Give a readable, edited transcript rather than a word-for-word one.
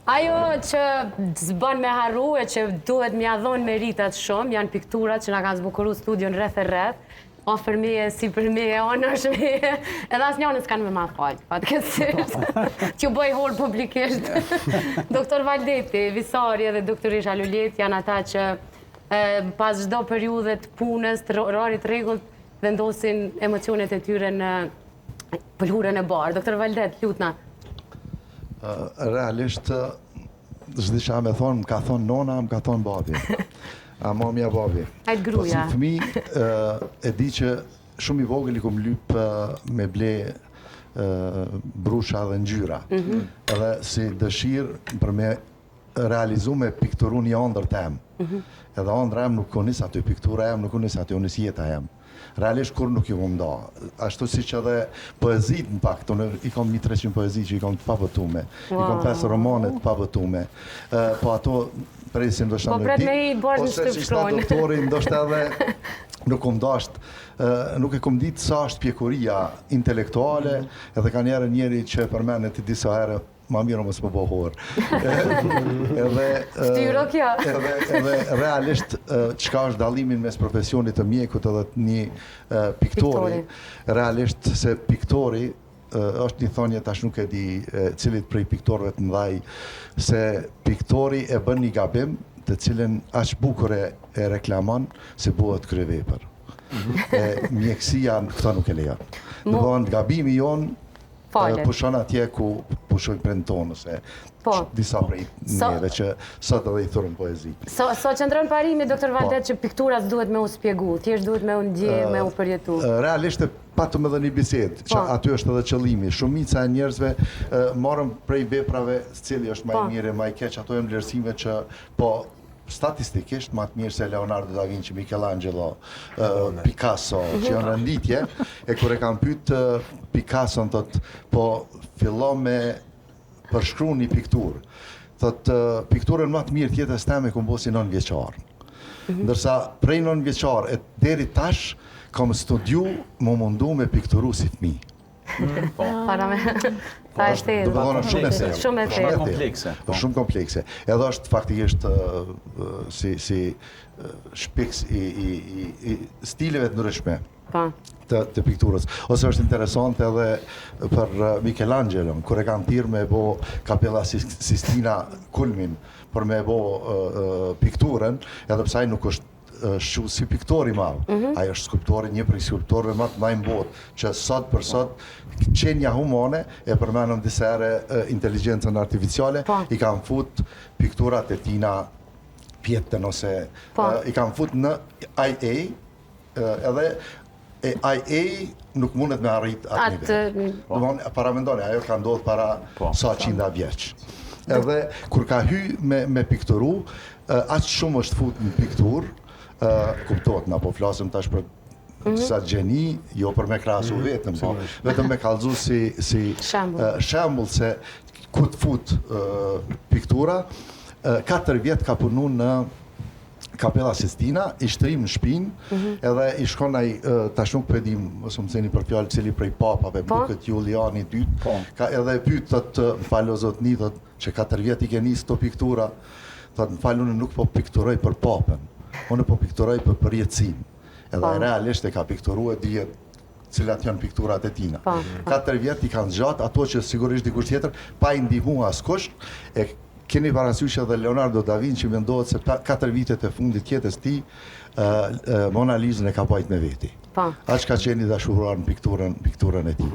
Ajo që zbën me harru e që duhet m'ja dhonë meritat shumë, janë pikturat që nga kanë zbukuru studion rreth e rreth, ofër meje, si për meje, onë është meje, edhe asë njënës kanë me ma falë, fatë këtësirës, që bëj holë publikisht. Doktor Valdeti, Visari dhe doktorisha Luljet janë ata që pas çdo periudhe të punës, të orarit rregullt, vendosin emocionet e tyre në pëlhurën e barë. Doktor Valdet, lutna. Realisht, s'di qa me thonë, më ka thonë nona, më ka thonë babi. A mamja babi. Hajtë gruja. Po si fëmi, e di që shumë i vogël i kom lypë me ble brusha dhe ngjyra. Edhe si dëshirë për me realizu me pikturu një ëndër tem. Edhe ëndra em nuk konis aty, piktura em nuk konis aty, unis jeta em. Realisht kur nuk ju më mda. Ashtu si që edhe poezit në pak, i kom 1-300 poezit që i kom të pavëtume, i kom 5 romanet të pavëtume, po ato presin ndoshta në dit, ose që shta doktori ndoshta edhe nuk kom dasht, nuk e kom ditë sa është pjekuria intelektuale, edhe ka njerë njeri që përmenet i disa herë, ma mirë mësë më bohorë. Shtyro kjo. Edhe realisht, qka është dalimin mes profesionit të mjekut edhe të një piktori, realisht se piktori, është një thonje tash nuk e di cilit prej piktorëve të mdhaj, se piktori e bën një gabim të cilin aq bukur e reklamon se buhet kryevepër. Mjekësia këta nuk e lejon. Në dhënë gabimi jonë, pushon atje ku pushojnë prindë tonë, ose disa prej njeve që sot edhe i thurën poezi. So qëndron parimi, doktor Valdet, që pikturas duhet me u spjegu, thjesht duhet me u ndje, me u përjetu. Realisht e patëm edhe një bisedë, që aty është edhe qëllimi. Shumica e njerëzve marrëm prej veprave cili është maj mire, maj keq, ato e vlerësime që po statistikisht ma të mirë se Leonardo da Vinci, Michelangelo, Picasso, që janë rënditje, e kur e kam pyet Picasso, thot, po fillo me përshkru një pikturë. Thot, pikturën ma të mirë tjetës teme ku mbosi 9 vjeqar. Ndërsa prej 9 vjeqar e deri tash, kam studiu më mundu me pikturu si fëmi. Para me... Ta e shtetë. Shumë e thellë. Shumë e thellë. Komplekse. Shumë komplekse. Edhe është faktikisht si shpiks i stileve të ndryshme të pikturës. Ose është interesant edhe për Michelangelo, kur e kanë thirrë me bo Kapela Sistina Kulmin, për me bo pikturën, edhe pse ai nuk është shqu si piktori malë. Ajo është skulptori, një prej skulptorëve më të majnë botë, që sot për sot qenja humane, e përmenëm disa ere inteligencën artificiale, i kanë fut pikturat e tina pjetën, ose i kanë fut në IA, edhe IA nuk mundet me arrit atë nivel. Paramendoni, ajo ka ndodhë para sa 100 vjeç. Edhe kur ka hy me pikturu, aq shumë është fut në pikturë, kuptohet, na po flasim tash për disa gjeni, jo për me krasu vetëm, vetëm me kallëzu si shembull se ku të fut piktura, 4 vjet ka punu në Kapela Sistina, i shtrim në shpinë, edhe i shkon ai, tash nuk përdim, ose më theni për fjalë cili prej papave, Bukët Juliani II, edhe pyet, thot, më falo zotni, thot, që 4 vjet i ke nis këto piktura, thot, më falo, unë nuk po pikturoj për papën, unë po pikturoj për përjetësim. Edhe realisht e ka pikturu e dijet cilat janë pikturat e tina. 4 vjet i kanë zgjat, ato që sigurisht dikush tjetër, pa i ndihmu askush, e keni parasysh edhe Leonardo da Vinci mendohet se 4 vitet e fundit jetës ti, Mona Lisën e ka bajt me veti. Aq ka qeni dashuruar në pikturën e ti.